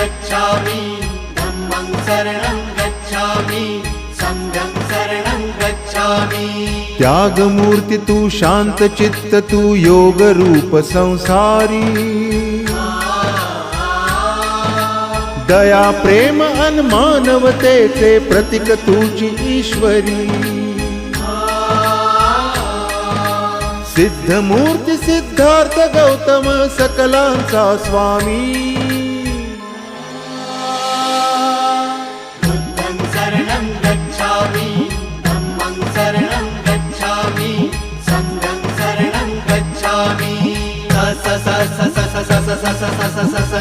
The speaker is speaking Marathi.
गच्छामि धम्मं शरणं गच्छामि संघं शरणं गच्छामि। त्यागमूर्ती तू शांत चित्त तू योग रूप संसारी दया प्रेम अन मानवतेचे प्रतीक तुझी ईश्वरी सिद्धमूर्ती सिद्धार्थ गौतम सकलांचा स्वामी बुद्धं शरणं गच्छामि धम्मं शरणं गच्छामि संघं शरणं गच्छामि। स स स स स स स स स स स